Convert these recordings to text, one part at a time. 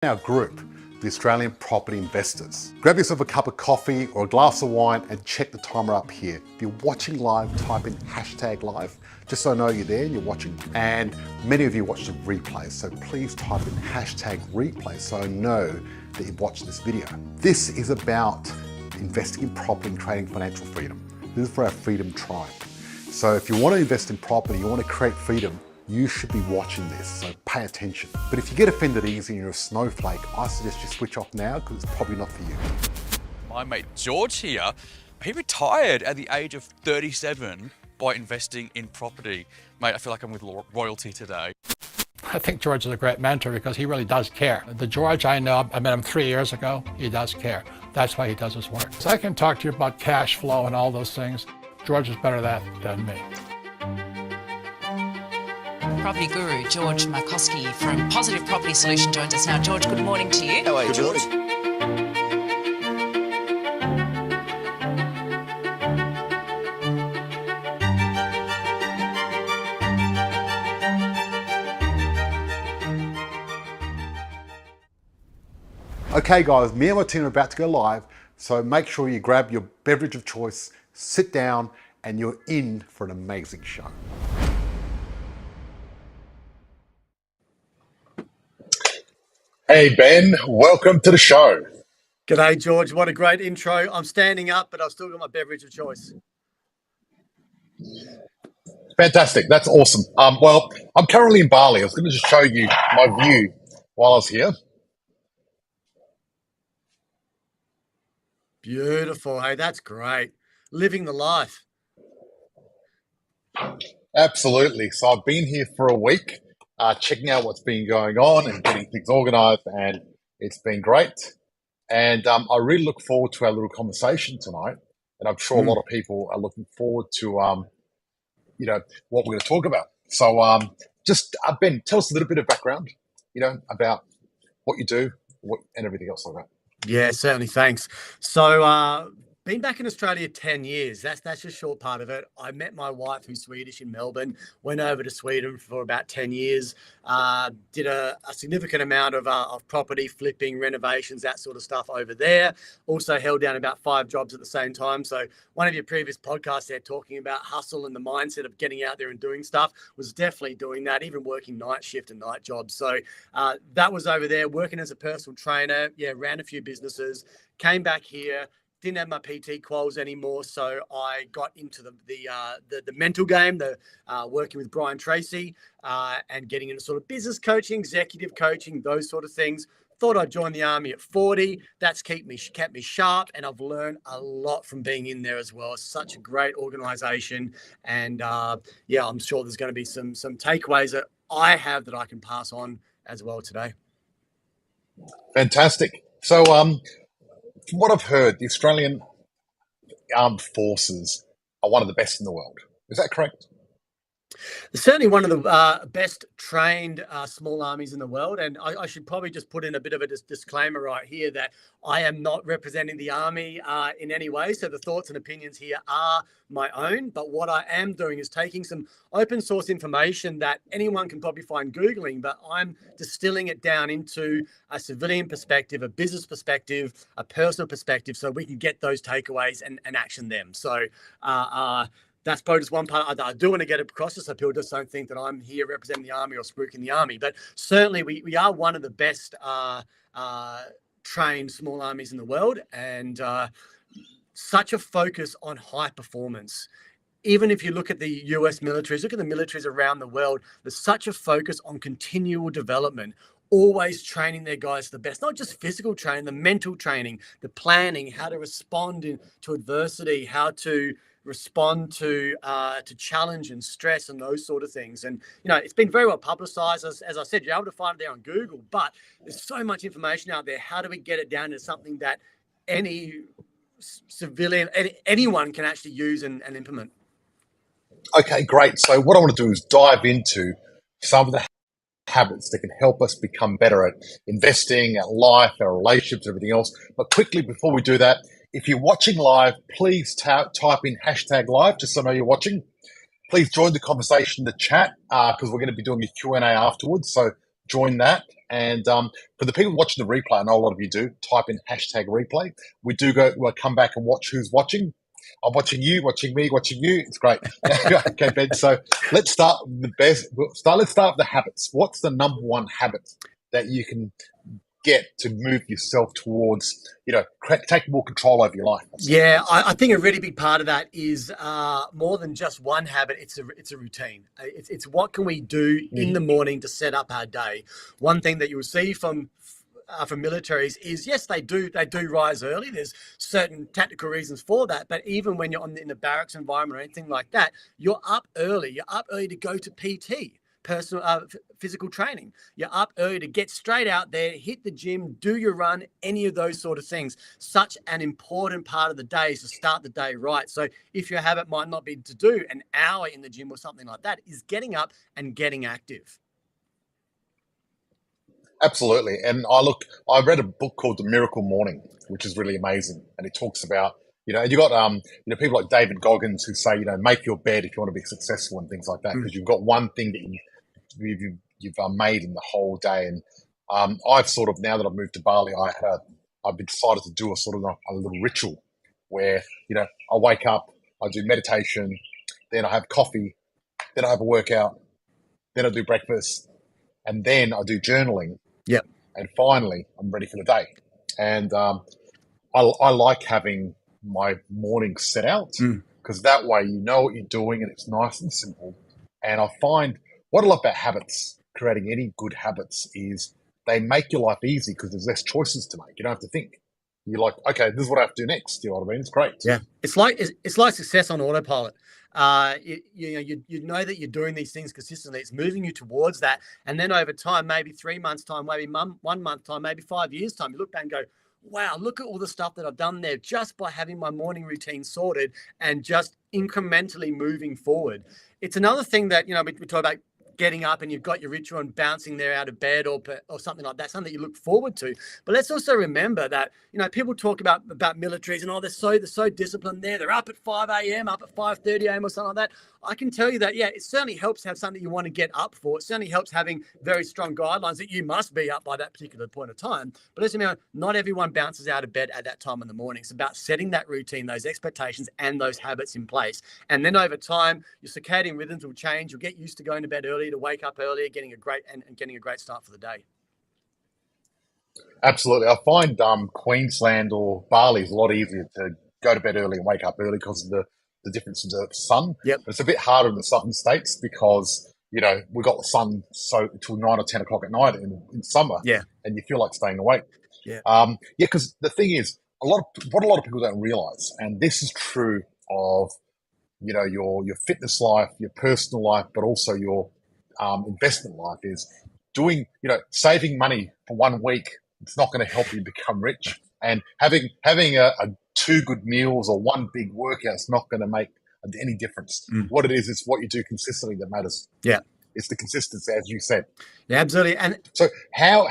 Our group, the Australian Property Investors. Grab yourself a cup of coffee or a glass of wine and check the timer up here. If you're watching live, type in #live, just so I know you're there and you're watching. And many of you watch the replay, so please type in #replay so I know that you've watched this video. This is about investing in property and creating financial freedom. This is for our freedom tribe. So if you want to invest in property, you want to create freedom, you should be watching this, so pay attention. But if you get offended easy and you're a snowflake, I suggest you switch off now because it's probably not for you. My mate George here, he retired at the age of 37 by investing in property. Mate, I feel like I'm with royalty today. I think George is a great mentor because he really does care. The George I know, I met him 3 years ago, he does care. That's why he does his work. So I can talk to you about cash flow and all those things. George is better at that than me. Property guru George Markowski from Positive Property Solution joins us now. George, good morning to you. How are you, George? Okay guys, me and my team are about to go live, so make sure you grab your beverage of choice, sit down, and you're in for an amazing show. Hey Ben, welcome to the show. G'day, George. What a great intro. I'm standing up, but I've still got my beverage of choice. Fantastic, that's awesome. Well, I'm currently in Bali. I was going to just show you my view while I was here. Beautiful. Hey, that's great. Living the life. Absolutely. So I've been here for a week, checking out what's been going on and getting things organised, and it's been great. And I really look forward to our little conversation tonight, and I'm sure a lot of people are looking forward to, what we're going to talk about. So Ben, tell us a little bit of background, about what you do and everything else like that. Yeah, certainly. Thanks. So, been back in Australia 10 years. That's just a short part of it. I met my wife, who's Swedish, in Melbourne, went over to Sweden for about 10 years, did a significant amount of property flipping, renovations, that sort of stuff over there. Also held down about 5 jobs at the same time. So one of your previous podcasts there talking about hustle and the mindset of getting out there and doing stuff was definitely doing that, even working night shift and night jobs. So that was over there, working as a personal trainer. Yeah, ran a few businesses, came back here. Didn't have my PT quals anymore, so I got into the mental game, working with Brian Tracy and getting into sort of business coaching, executive coaching, those sort of things. Thought I'd join the army at 40. That's kept me sharp, and I've learned a lot from being in there as well. It's such a great organisation, and I'm sure there's going to be some takeaways that I have that I can pass on as well today. Fantastic. So, from what I've heard, the Australian Armed Forces are one of the best in the world. Is that correct? They're certainly one of the best trained small armies in the world. And I should probably just put in a bit of a disclaimer right here that I am not representing the army in any way. So the thoughts and opinions here are my own. But what I am doing is taking some open source information that anyone can probably find Googling, but I'm distilling it down into a civilian perspective, a business perspective, a personal perspective, so we can get those takeaways and action them. So that's probably just one part I do want to get across, so people just don't think that I'm here representing the army or spooking the army. But certainly we are one of the best trained small armies in the world, and such a focus on high performance. Even if you look at the US militaries, look at the militaries around the world, there's such a focus on continual development, always training their guys to the best, not just physical training, the mental training, the planning, how to respond to adversity, how to respond to challenge and stress and those sort of things. And, it's been very well publicized. As I said, you're able to find it there on Google, but there's so much information out there. How do we get it down to something that any civilian, anyone can actually use and implement? Okay, great. So what I want to do is dive into some of the habits that can help us become better at investing, at life, our relationships, everything else. But quickly, before we do that, if you're watching live, please type in #live, just so I know you're watching. Please join the conversation in the chat because we're going to be doing a Q&A afterwards. So join that. And for the people watching the replay, I know a lot of you do, type in hashtag replay. We'll come back and watch who's watching. I'm watching you, watching me, watching you. It's great. Okay, Ben. So let's start with the best. Let's start with the habits. What's the number one habit that you can get to move yourself towards, taking more control over your life? Yeah, I think a really big part of that is more than just one habit. It's a routine. It's what can we do in the morning to set up our day. One thing that you'll see from militaries is, yes, they do rise early. There's certain tactical reasons for that, but even when you're in the barracks environment or anything like that, you're up early. You're up early to go to PT, personal physical training. You're up early to get straight out there, hit the gym, do your run, any of those sort of things. Such an important part of the day is to start the day right. So if your habit might not be to do an hour in the gym or something like that, is getting up and getting active. Absolutely. And I read a book called The Miracle Morning, which is really amazing. And it talks about, you got, people like David Goggins who say, make your bed if you want to be successful and things like that, because you've got one thing that you've made in the whole day. And I've sort of, now that I've moved to Bali, I've decided to do a little ritual where, I wake up, I do meditation, then I have coffee, then I have a workout, then I do breakfast, and then I do journaling. Yep. And finally, I'm ready for the day. And I like having my morning set out, because that way you know what you're doing and it's nice and simple. And I find what I love about habits, creating any good habits, is they make your life easy because there's less choices to make. You don't have to think. You're like, okay, this is what I have to do next. You know what I mean? It's great. Yeah, it's like success on autopilot. You know that you're doing these things consistently. It's moving you towards that, and then over time, maybe 3 months time, maybe 1 month time, maybe 5 years time, you look back and go, wow, look at all the stuff that I've done there just by having my morning routine sorted and just incrementally moving forward. It's another thing that, we talk about getting up and you've got your ritual and bouncing there out of bed or something like that, something that you look forward to. But let's also remember that, people talk about militaries and they're so disciplined there. They're up at 5 a.m., up at 5:30 a.m. or something like that. I can tell you that, yeah, it certainly helps to have something you want to get up for. It certainly helps having very strong guidelines that you must be up by that particular point of time. But let's remember, not everyone bounces out of bed at that time in the morning. It's about setting that routine, those expectations and those habits in place. And then over time, your circadian rhythms will change. You'll get used to going to bed early, to wake up earlier, getting a great start for the day. Absolutely. I find Queensland or Bali is a lot easier to go to bed early and wake up early because of the difference in the sun. Yep. But it's a bit harder in the southern states because, we got the sun till 9 or 10 o'clock at night in summer. Yeah. And you feel like staying awake. Yeah. Because the thing is, what a lot of people don't realize, and this is true of, your fitness life, your personal life, but also your investment life, is doing, saving money for 1 week. It's not going to help you become rich. And having a 2 good meals or 1 big workout is not going to make any difference. What it is what you do consistently that matters. Yeah. It's the consistency, as you said. Yeah, absolutely. And so how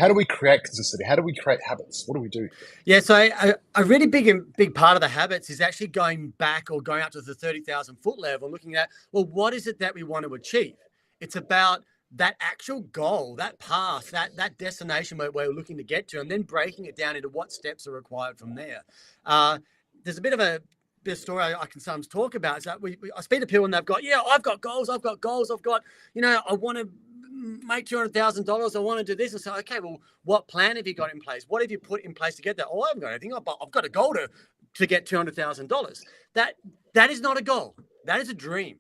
do we create consistency? How do we create habits? What do we do? Yeah, so a really big part of the habits is actually going back or going up to the 30,000 foot level and looking at, well, what is it that we want to achieve? It's about that actual goal, that path, that destination where we're looking to get to, and then breaking it down into what steps are required from there. There's a bit of a story I can sometimes talk about is that I speak to people and they've got, I've got goals, I've got, I want to make $200,000. I want to do this. And say, okay, well, what plan have you got in place? What have you put in place to get that? Oh, I haven't got anything. I've got a goal to get $200,000. That is not a goal. That is a dream.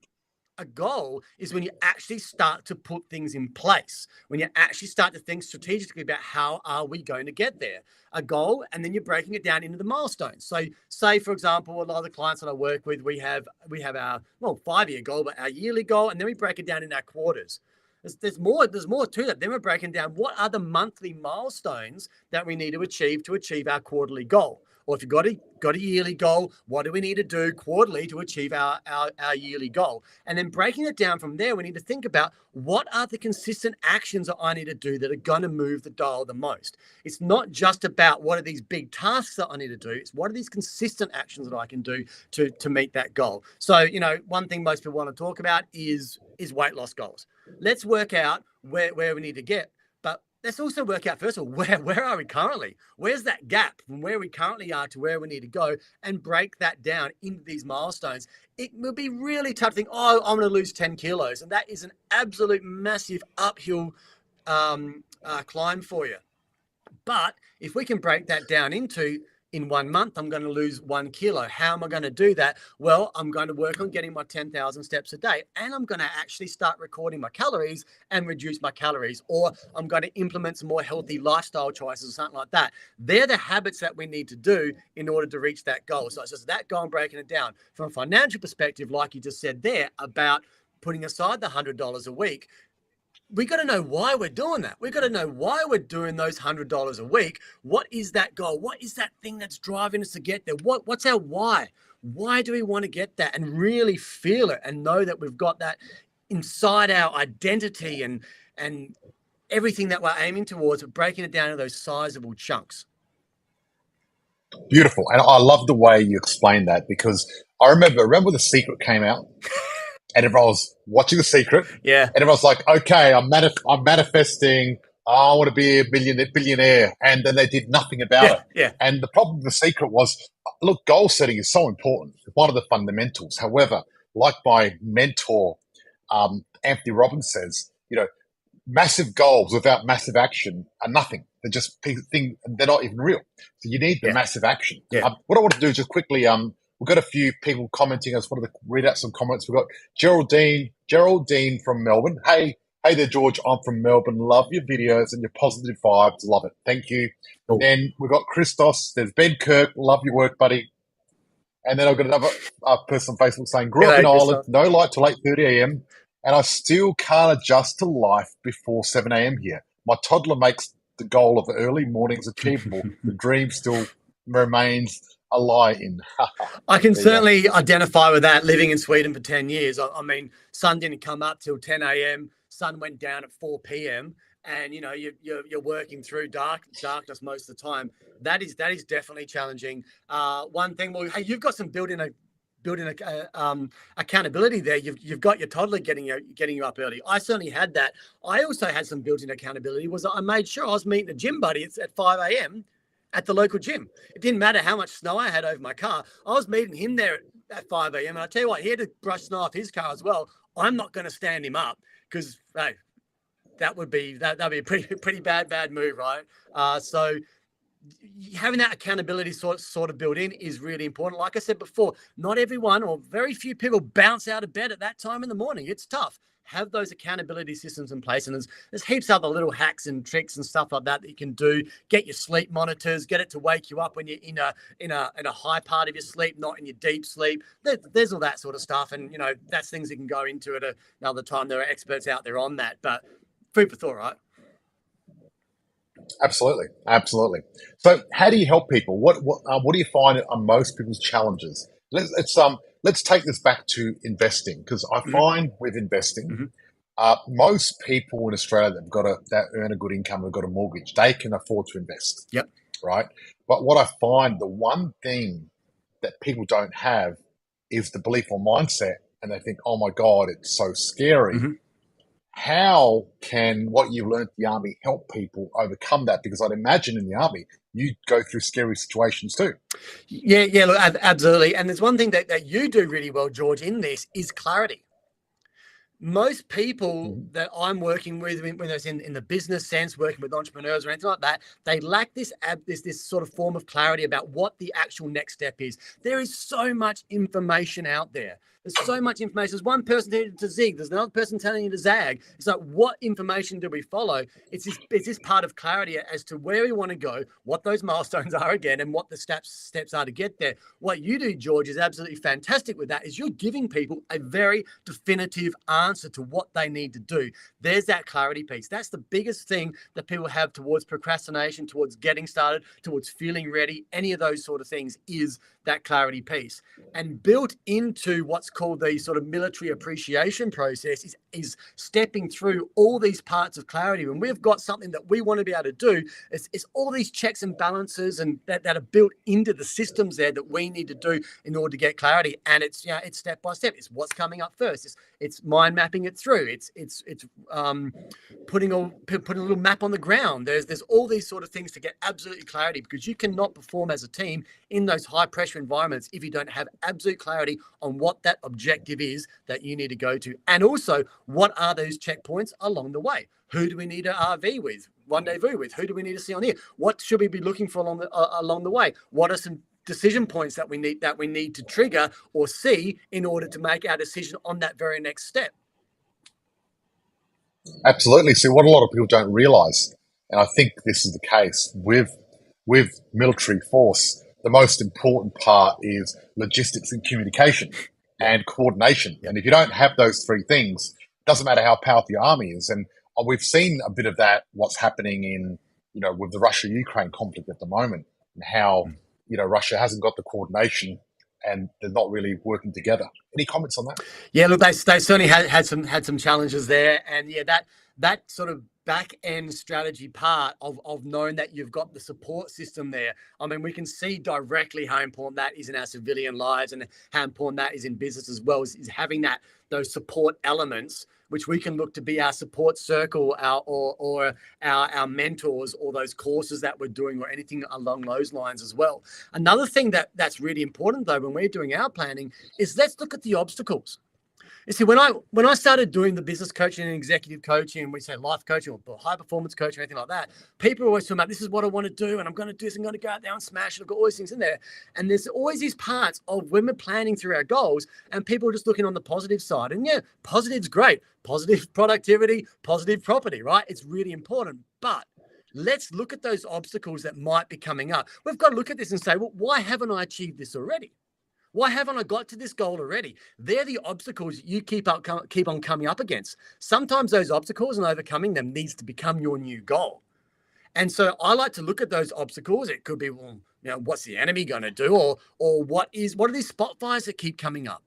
A goal is when you actually start to put things in place, when you actually start to think strategically about how are we going to get there. A goal, and then you're breaking it down into the milestones. So say, for example, a lot of the clients that I work with, we have our 5-year goal, but our yearly goal, and then we break it down in our quarters. There's more to that. Then we're breaking down what are the monthly milestones that we need to achieve our quarterly goal. Or if you've got a yearly goal, what do we need to do quarterly to achieve our yearly goal? And then breaking it down from there, we need to think about what are the consistent actions that I need to do that are going to move the dial the most. It's not just about what are these big tasks that I need to do. It's what are these consistent actions that I can do to meet that goal. So, one thing most people want to talk about is weight loss goals. Let's work out where we need to get. But let's also work out first of all, where are we currently? Where's that gap from where we currently are to where we need to go, and break that down into these milestones. It will be really tough to think, oh, I'm going to lose 10 kilos. And that is an absolute massive uphill climb for you. But if we can break that down into, in 1 month, I'm going to lose 1 kilo. How am I going to do that? Well, I'm going to work on getting my 10,000 steps a day, and I'm going to actually start recording my calories and reduce my calories, or I'm going to implement some more healthy lifestyle choices or something like that. They're the habits that we need to do in order to reach that goal. So it's just that goal and breaking it down. From a financial perspective, like you just said there, about putting aside the $100 a week, we got to know why we're doing that. We got to know why we're doing those $100 a week. What is that goal? What is that thing that's driving us to get there? What's our why? Why do we want to get that? And really feel it and know that we've got that inside our identity and everything that we're aiming towards, but breaking it down into those sizable chunks. Beautiful. And I love the way you explained that, because I remember when The Secret came out and everyone was watching The Secret. Yeah. And everyone's like, okay, I'm manifesting. I want to be a billionaire. And then they did nothing about it. Yeah. And the problem with The Secret was, look, goal setting is so important. It's one of the fundamentals. However, like my mentor, Anthony Robbins says, massive goals without massive action are nothing. They're just they're not even real. So you need the massive action. Yeah. What I want to do is just quickly, we've got a few people commenting. I just wanted to read out some comments. We've got Geraldine from Melbourne. Hey there, George. I'm from Melbourne. Love your videos and your positive vibes. Love it. Thank you. Cool. Then we've got Christos. There's Ben Kirk. Love your work, buddy. And then I've got another person on Facebook saying, grew up in Ireland, no light till 8:30 a.m. and I still can't adjust to life before 7 a.m. here. My toddler makes the goal of early mornings achievable. The dream still remains a lie in. I can certainly identify with that, living in Sweden for 10 years. I mean, sun didn't come up till 10 a.m. Sun went down at 4 p.m. And, you're working through darkness most of the time. That is definitely challenging. One thing, well, hey, you've got some building accountability there. You've got your toddler getting you up early. I certainly had that. I also had some built-in accountability. Was I made sure I was meeting a gym buddy at 5 a.m. at the local gym. It didn't matter how much snow I had over my car. I was meeting him there at 5 a.m. And I tell you what, he had to brush snow off his car as well. I'm not going to stand him up because hey, that'd be a pretty bad move, right? So having that accountability sort of built in is really important. Like I said before, not everyone or very few people bounce out of bed at that time in the morning. It's tough. Have those accountability systems in place, and there's heaps of other little hacks and tricks and stuff like that you can do. Get your sleep monitors, get it to wake you up when you're in a high part of your sleep, not in your deep sleep. There's all that sort of stuff, and that's things you can go into at another time. There are experts out there on that, but food for thought, right? Absolutely. So, how do you help people? What do you find are most people's challenges? Let's take this back to investing, because I find with investing, most people in Australia that earn a good income, have got a mortgage, they can afford to invest. Yep. Right. But what I find, the one thing that people don't have is the belief or mindset, and they think, oh my God, it's so scary. How can what you've learned in the Army help people overcome that? Because I'd imagine in the Army, you go through scary situations too. Yeah, look, absolutely. And there's one thing that you do really well, George, in this is clarity. Most people that I'm working with, whether it's in the business sense, working with entrepreneurs or anything like that, they lack this sort of form of clarity about what the actual next step is. There is so much information out there. There's so much information. There's one person telling you to zig. There's another person telling you to zag. It's like, what information do we follow? It's this part of clarity as to where we want to go, what those milestones are again, and what the steps are to get there. What you do, George, is absolutely fantastic with that, is you're giving people a very definitive answer to what they need to do. There's that clarity piece. That's the biggest thing that people have towards procrastination, towards getting started, towards feeling ready. Any of those sort of things is that clarity piece. And built into what's called the sort of military appreciation process is stepping through all these parts of clarity. When we've got something that we want to be able to do, it's all these checks and balances and that are built into the systems there that we need to do in order to get clarity. And it's, you know, it's step by step. It's what's coming up first. It's mind mapping it through. It's putting a little map on the ground. There's all these sort of things to get absolutely clarity, because you cannot perform as a team in those high pressure environments if you don't have absolute clarity on what that objective is that you need to go to. And also, what are those checkpoints along the way? Who do we need to RV with, rendezvous with? Who do we need to see on here? What should we be looking for along the way? What are some decision points that we need to trigger or see in order to make our decision on that very next step? Absolutely. See, what a lot of people don't realise, and I think this is the case with military force, the most important part is logistics and communication and coordination. And if you don't have those three things, it doesn't matter how powerful your army is. And we've seen a bit of that, what's happening in, you know, with the Russia-Ukraine conflict at the moment, and how, you know, Russia hasn't got the coordination and they're not really working together. Any comments on that? Yeah, look, they certainly had some challenges there, and yeah, that sort of back end strategy part of knowing that you've got the support system there. I mean, we can see directly how important that is in our civilian lives and how important that is in business as well, is having those support elements, which we can look to be our support circle, our mentors, or those courses that we're doing, or anything along those lines as well. Another thing that's really important though, when we're doing our planning, is let's look at the obstacles. You see, when I started doing the business coaching and executive coaching, and we say life coaching or high performance coaching or anything like that, people are always talking about, this is what I want to do, and I'm going to do this, I'm going to go out there and smash it. I've got all these things in there. And there's always these parts of when we're planning through our goals, and people are just looking on the positive side. And yeah, positive's great. Positive productivity, positive property, right? It's really important. But let's look at those obstacles that might be coming up. We've got to look at this and say, well, why haven't I achieved this already? Why haven't I got to this goal already? They're the obstacles you keep on coming up against. Sometimes those obstacles and overcoming them needs to become your new goal. And so I like to look at those obstacles. It could be, well, you know, what's the enemy going to do? Or what are these spot fires that keep coming up?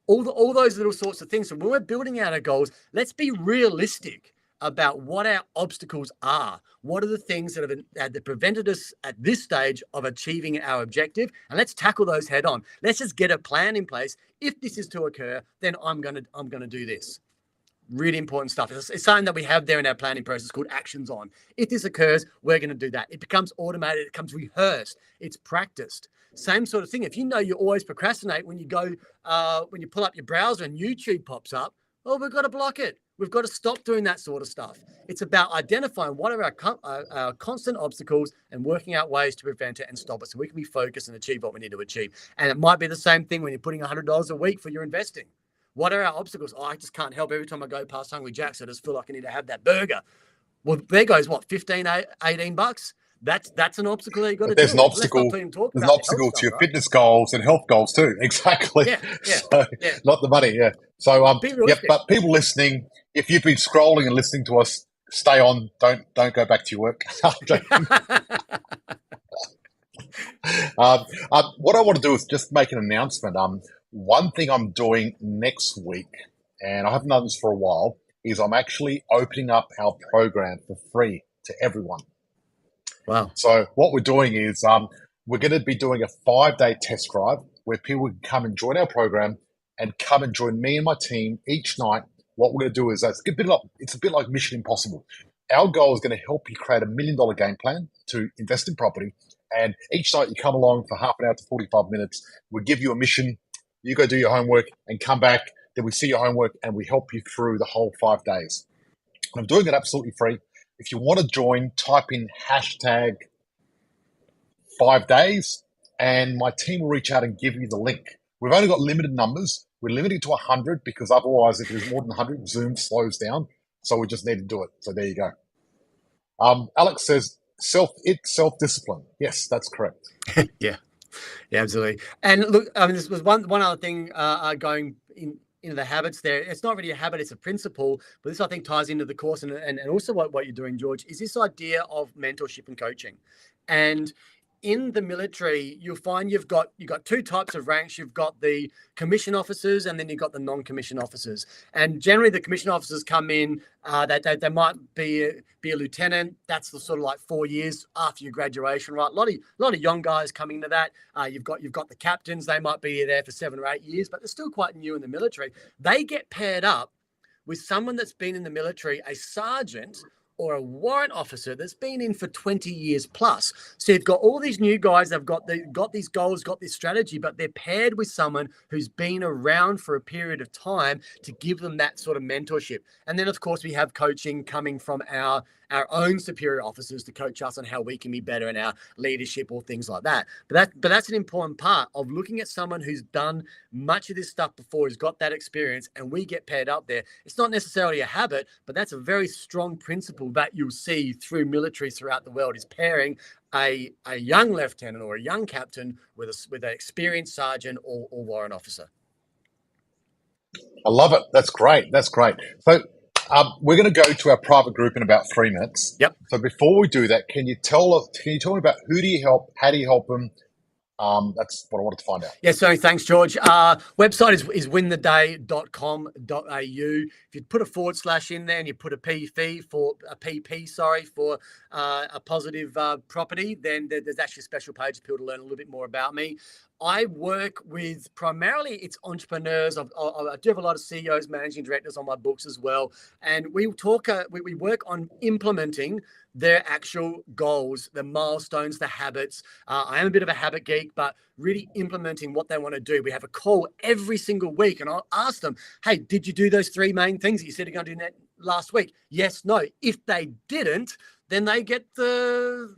All those little sorts of things. So when we're building out our goals, let's be realistic about what our obstacles are. What are the things that have prevented us at this stage of achieving our objective? And let's tackle those head on. Let's just get a plan in place. If this is to occur, then I'm gonna do this. Really important stuff. It's something that we have there in our planning process called actions on. If this occurs, we're going to do that. It becomes automated. It becomes rehearsed. It's practiced. Same sort of thing. If you know you always procrastinate when you pull up your browser and YouTube pops up, well, we've got to block it. We've got to stop doing that sort of stuff. It's about identifying what are our constant obstacles and working out ways to prevent it and stop it so we can be focused and achieve what we need to achieve. And it might be the same thing when you're putting $100 a week for your investing. What are our obstacles? Oh, I just can't help. Every time I go past Hungry Jack's, I just feel like I need to have that burger. Well, there goes what, 15, 18 bucks? That's an obstacle that you got to do. There's an obstacle to your fitness goals and health goals too. Exactly. Yeah. So, not the money. Yeah. So, but people listening, if you've been scrolling and listening to us, stay on. Don't go back to your work. What I want to do is just make an announcement. One thing I'm doing next week, and I haven't done this for a while, is I'm actually opening up our program for free to everyone. Wow. So what we're doing is we're going to be doing a 5-day test drive where people can come and join our program and come and join me and my team each night. What we're going to do is it's a bit like Mission Impossible. Our goal is going to help you create $1 million game plan to invest in property. And each night you come along for half an hour to 45 minutes. We give you a mission. You go do your homework and come back. Then we see your homework and we help you through the whole 5 days. I'm doing it absolutely free. If you want to join, type in hashtag 5 days and my team will reach out and give you the link. We've only got limited numbers. We're limiting to 100 because otherwise if there's more than 100, Zoom slows down. So we just need to do it. So there you go. Alex says self-discipline. Yes, that's correct. Yeah, absolutely. And look, I mean, this was one other thing going into the habits there. It's not really a habit, it's a principle, but this I think ties into the course and also what you're doing, George, is this idea of mentorship and coaching. And in the military, you'll find you've got two types of ranks. You've got the commission officers, and then you've got the non-commissioned officers. And generally, the commission officers come in. They might be a lieutenant. That's the sort of like 4 years after your graduation, right? A lot of young guys coming to that. You've got the captains. They might be there for 7 or 8 years, but they're still quite new in the military. They get paired up with someone that's been in the military, a sergeant or a warrant officer that's been in for 20 years plus. So you've got all these new guys, they've got these goals, got this strategy, but they're paired with someone who's been around for a period of time to give them that sort of mentorship. And then, of course, we have coaching coming from our own superior officers to coach us on how we can be better in our leadership or things like that. But that's an important part of looking at someone who's done much of this stuff before, who's got that experience, and we get paired up there. It's not necessarily a habit, but that's a very strong principle that you'll see through militaries throughout the world, is pairing a young lieutenant or a young captain with an experienced sergeant or warrant officer. I love it. That's great. That's great. So we're going to go to our private group in about 3 minutes. Yep. So before we do that, can you tell me about who do you help? How do you help them? That's what I wanted to find out. Yeah, so thanks, George. Website is wintheday.com.au. If you put a / in there and you put a PP for a positive property, then there's actually a special page for people to learn a little bit more about me. I work with primarily it's entrepreneurs. I do have a lot of CEOs, managing directors on my books as well, and we work on implementing their actual goals, the milestones, the habits. I am a bit of a habit geek, but really implementing what they want to do. We have a call every single week, and I'll ask them, "Hey, did you do those 3 main things that you said you're going to do that last week?" Yes, no. If they didn't, then they get the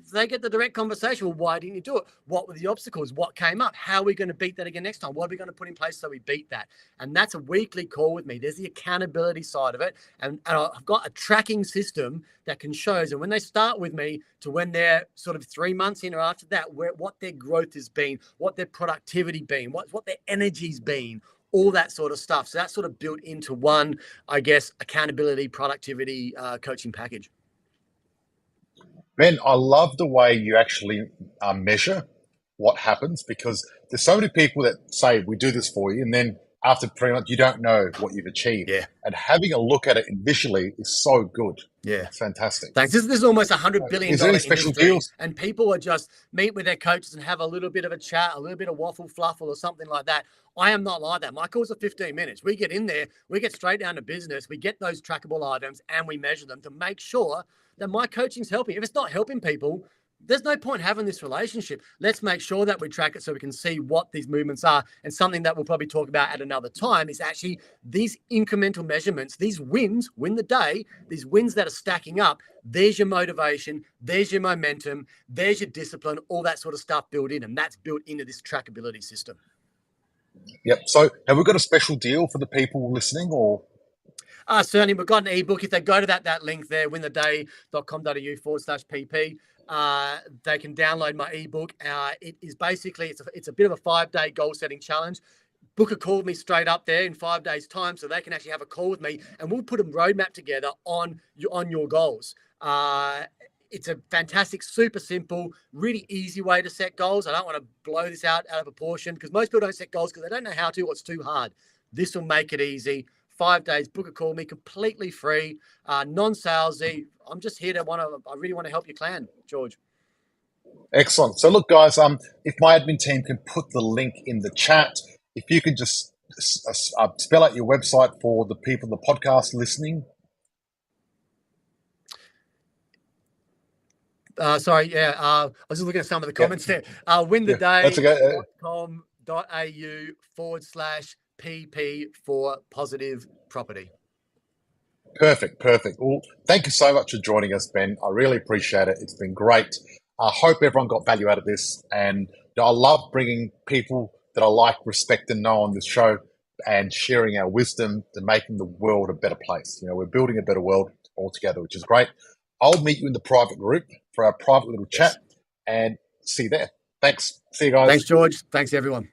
direct conversation. Well, why didn't you do it? What were the obstacles? What came up? How are we going to beat that again next time? What are we going to put in place so we beat that? And that's a weekly call with me. There's the accountability side of it. And I've got a tracking system that can show, and when they start with me to when they're sort of 3 months in or after that, what their growth has been, what their productivity been, what their energy's been, all that sort of stuff. So that's sort of built into one, I guess, accountability, productivity coaching package. Ben, I love the way you actually measure what happens, because there's so many people that say, we do this for you, and then after 3 months, you don't know what you've achieved. Yeah. And having a look at it visually is so good. Yeah. It's fantastic. Thanks. This is almost $100 billion Is there any special industry, deals? and people are just meet with their coaches and have a little bit of a chat, a little bit of waffle fluffle or something like that. I am not like that. My calls are 15 minutes. We get in there, we get straight down to business, we get those trackable items, and we measure them to make sure that my coaching's helping. If it's not helping people, there's no point having this relationship. Let's make sure that we track it so we can see what these movements are. And something that we'll probably talk about at another time is actually these incremental measurements, these wins, win the day, these wins that are stacking up. There's your motivation, there's your momentum, there's your discipline, all that sort of stuff built in. And that's built into this trackability system. Yep. So have we got a special deal for the people listening, or? Certainly, we've got an ebook. If they go to that link there, wintheday.com.au/pp, they can download my ebook. It is basically, it's a bit of a 5-day goal setting challenge. Book a call with me straight up there in 5 days' time, so they can actually have a call with me, and we'll put a roadmap together on your goals. It's a fantastic, super simple, really easy way to set goals. I don't want to blow this out of proportion, because most people don't set goals because they don't know how to, or it's too hard. This will make it easy. 5 days, book a call with me, completely free, non-salesy. I'm just here I really want to help your clan, George. Excellent. So look, guys, if my admin team can put the link in the chat, if you can just spell out your website for the people, the podcast listening. Sorry, yeah. I was just looking at some of the comments there. wintheday.com.au/PP for positive property. Perfect. Well, thank you so much for joining us, Ben. I really appreciate it. It's been great. I hope everyone got value out of this. And I love bringing people that I like, respect, and know on this show, and sharing our wisdom to making the world a better place. You know, we're building a better world all together, which is great. I'll meet you in the private group for our private little chat, and see you there. Thanks. See you guys. Thanks, George. Thanks, everyone.